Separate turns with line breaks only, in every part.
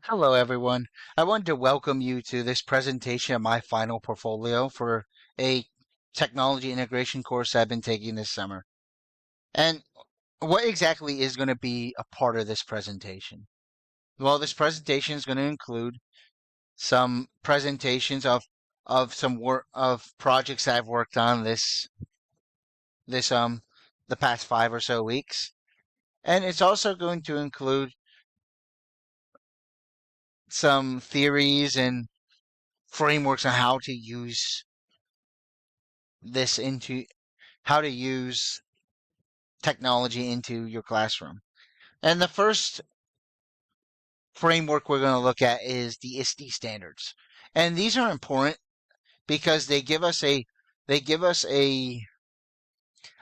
Hello, everyone. I wanted to welcome you to this presentation of my final portfolio for a technology integration course I've been taking this summer. And what exactly is going to be a part of this presentation? Well, this presentation is going to include some presentations of some work of projects I've worked on this the past 5 or so weeks. And it's also going to include some theories and frameworks on this into how to use technology into your classroom. And the first framework we're going to look at is the ISTE standards. And these are important because they give us a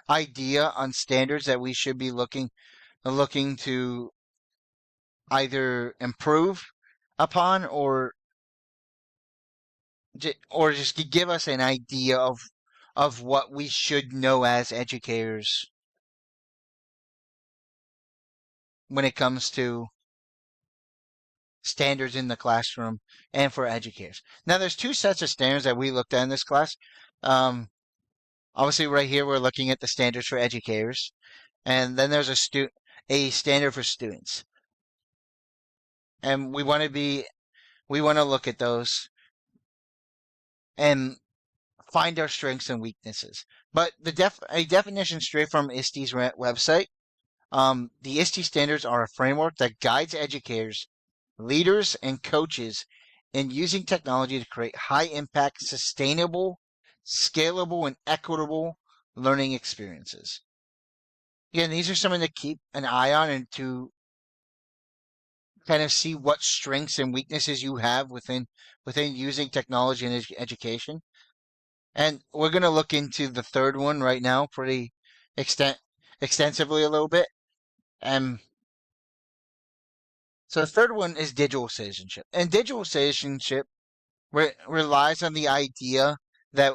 idea on standards that we should be looking to either improve upon or just give us an idea of what we should know as educators when it comes to standards in the classroom and for educators. Now, there's two sets of standards that we looked at in this class. Um, Obviously, right here we're looking at the standards for educators, and then there's a standard for students, and we want to look at those and find our strengths and weaknesses. But a definition straight from ISTE's website. The ISTE standards are a framework that guides educators, leaders, and coaches in using technology to create high impact, sustainable, scalable, and equitable learning experiences. Again, these are something to keep an eye on and to kind of see what strengths and weaknesses you have within using technology in education. And we're going to look into the third one right now pretty extent extensively a little bit. And so the third one is digital citizenship. And digital citizenship relies on the idea that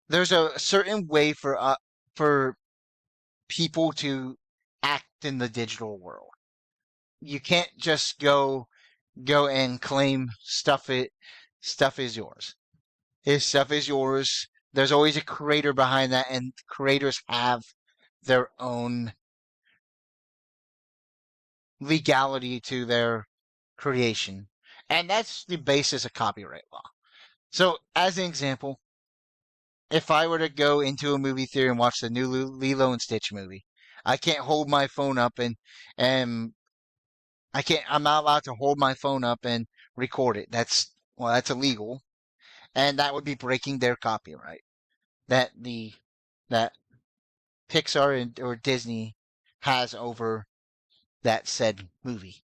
there's a certain way for people to act in the digital world. You can't just go and claim stuff is yours. If stuff is yours, there's always a creator behind that, and creators have their own legality to their creation. And that's the basis of copyright law. So, as an example, if I were to go into a movie theater and watch the new Lilo and Stitch movie, I can't hold my phone up and I'm not allowed to hold my phone up and record it. That's illegal, and that would be breaking their copyright that the that Pixar or Disney has over that said movie.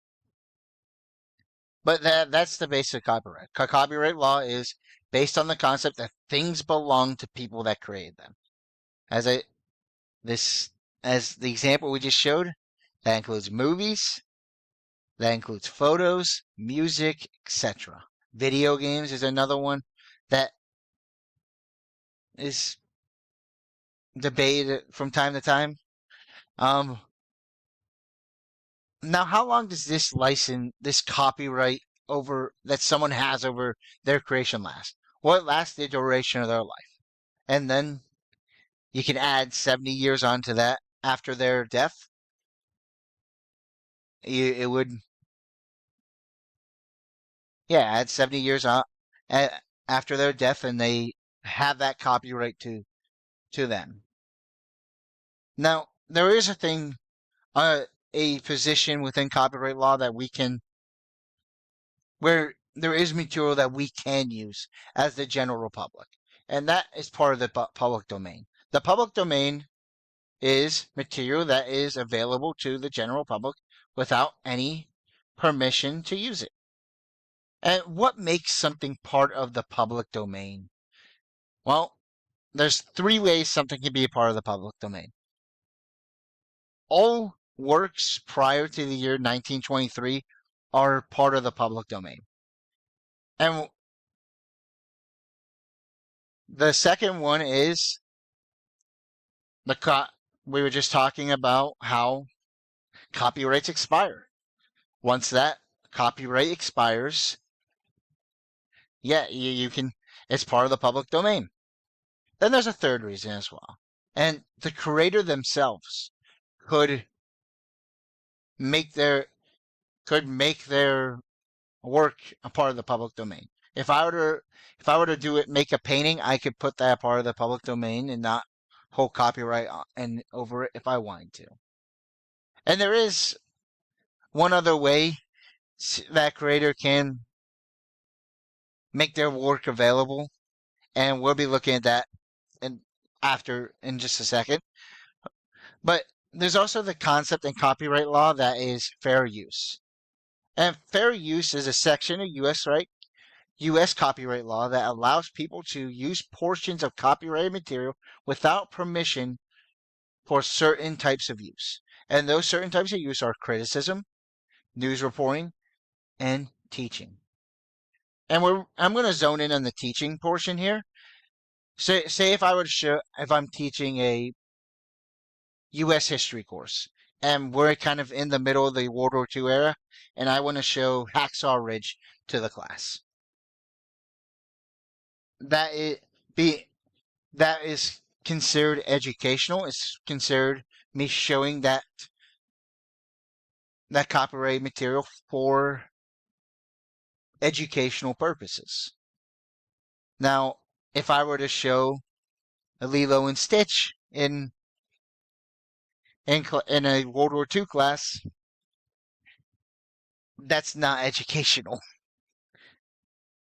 But that's the basic copyright. Copyright law is based on the concept that things belong to people that created them. As I this as the example we just showed, that includes movies, that includes photos, music, etc. Video games is another one that is debated from time to time. Um, Now, how long does this copyright over that someone has over their creation last? Well, it lasts the duration of their life. And then you can add 70 years onto that after their death. It would, yeah, add 70 years on after their death, and they have that copyright to them. Now, there is a position within copyright law that we can where there is material that we can use as the general public. And that is part of the public domain. The public domain is material that is available to the general public without any permission to use it. And what makes something part of the public domain? Well, there's three ways something can be a part of the public domain. All works prior to the year 1923 are part of the public domain. And the second one is we were just talking about how copyrights expire. Once that copyright expires, yeah, you can, it's part of the public domain. Then there's a third reason as well. And the creator themselves could make their work a part of the public domain. If I were to do it, make a painting, I could put that part of the public domain and not hold copyright and over it if I wanted to. And there is one other way that creator can make their work available, and we'll be looking at that in just a second. But there's also the concept in copyright law that is fair use. And fair use is a section of U.S. copyright law that allows people to use portions of copyrighted material without permission for certain types of use. And those certain types of use are criticism, news reporting, and teaching. And I'm going to zone in on the teaching portion here. Say if I'm teaching a U.S. history course, and we're kind of in the middle of the World War II era, and I want to show Hacksaw Ridge to the class. That is considered educational. It's considered me showing that copyrighted material for educational purposes. Now, if I were to show a Lilo and Stitch in a World War II class, that's not educational.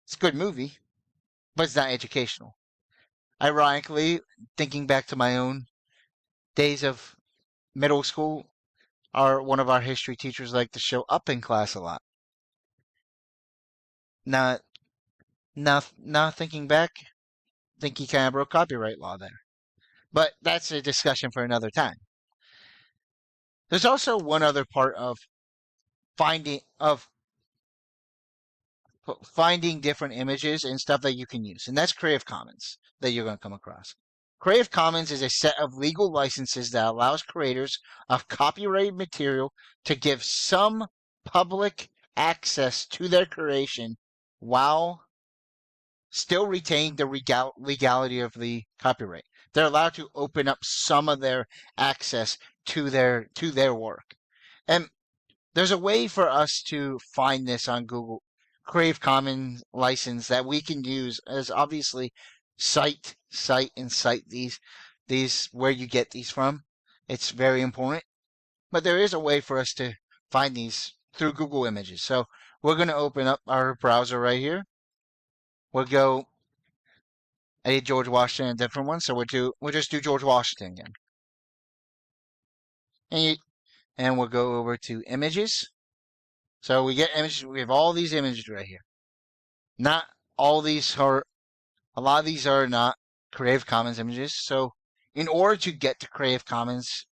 It's a good movie, but it's not educational. Ironically, thinking back to my own days of middle school, one of our history teachers liked to show Up in class a lot. Now thinking back, I think he kind of broke copyright law there. But that's a discussion for another time. There's also one other part of finding different images and stuff that you can use, and that's Creative Commons that you're going to come across. Creative Commons is a set of legal licenses that allows creators of copyrighted material to give some public access to their creation while still retaining the legality of the copyright. They're allowed to open up some of their access to their work. And there's a way for us to find this on Google, Creative Commons license that we can use as obviously cite these where you get these from. It's very important. But there is a way for us to find these through Google Images. So we're going to open up our browser right here. We'll go, I did George Washington, a different one, so we'll just do George Washington again. And we'll go over to images. So we get images, we have all these images right here. Not all these are, a lot of these are not Creative Commons images. So in order to get to Creative Commons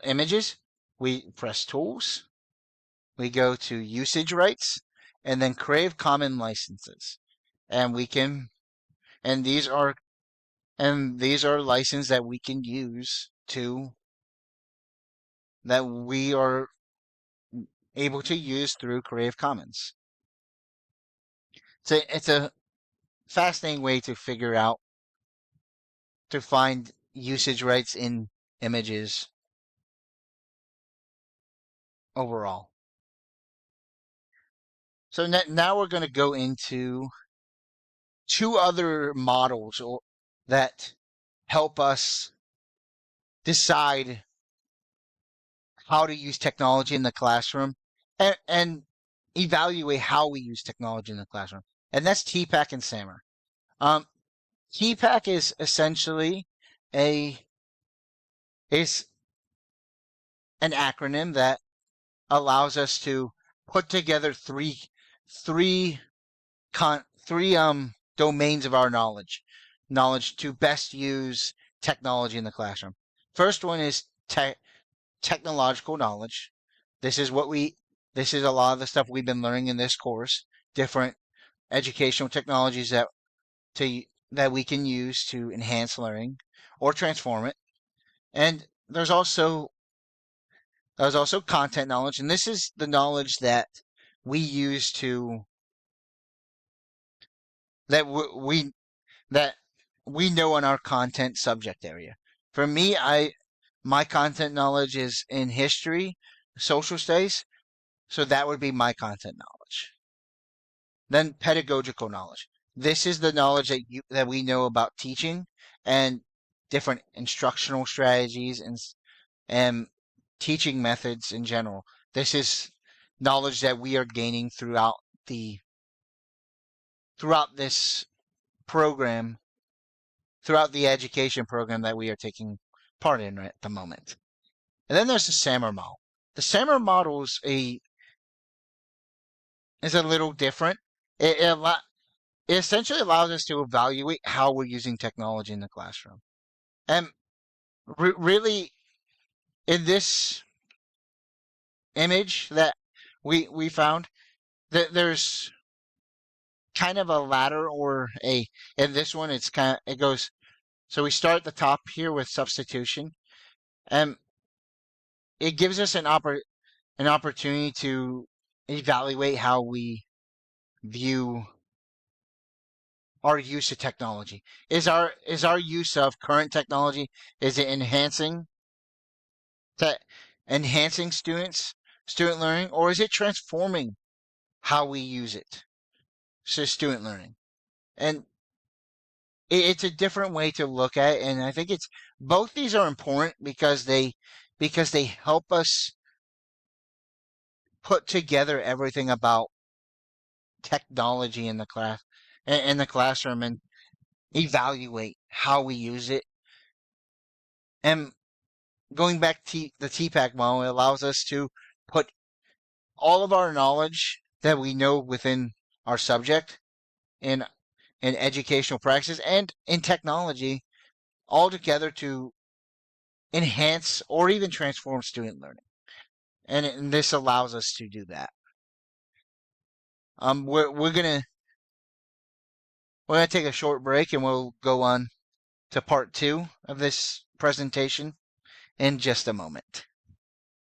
images, we press Tools, we go to Usage Rights, and then Creative Commons Licenses. And these are licenses that we can use that we are able to use through Creative Commons. So it's a fascinating way to find usage rights in images overall. So now we're going to go into two other models that help us decide how to use technology in the classroom and evaluate how we use technology in the classroom. And that's TPACK and SAMR. TPACK is essentially is an acronym that allows us to put together three domains of our knowledge to best use technology in the classroom. First one is technological knowledge. This is a lot of the stuff we've been learning in this course, different educational technologies that we can use to enhance learning or transform it. And there's also content knowledge, and this is the knowledge that we use to that that we know in our content subject area. For me, my content knowledge is in history, social studies, so that would be my content knowledge. Then pedagogical knowledge. This is the knowledge that we know about teaching and different instructional strategies and teaching methods in general. This is knowledge that we are gaining throughout this program, throughout the education program that we are taking part in right at the moment. And then there's the SAMR model. The SAMR model is a little different. It essentially allows us to evaluate how we're using technology in the classroom. And really, in this image that we found, that there's kind of a ladder in this one, it goes, so we start at the top here with substitution, and it gives us an opportunity to evaluate how we view our use of technology. Is our use of current technology, is it enhancing student learning, or is it transforming how we use it? So student learning. And it's a different way to look at it, and I think both these are important because they help us put together everything about technology in the classroom and evaluate how we use it. And going back to the TPACK model, it allows us to put all of our knowledge that we know within our subject in educational practices and in technology all together to enhance or even transform student learning. And this allows us to do that. We're gonna take a short break, and we'll go on to part 2 of this presentation in just a moment.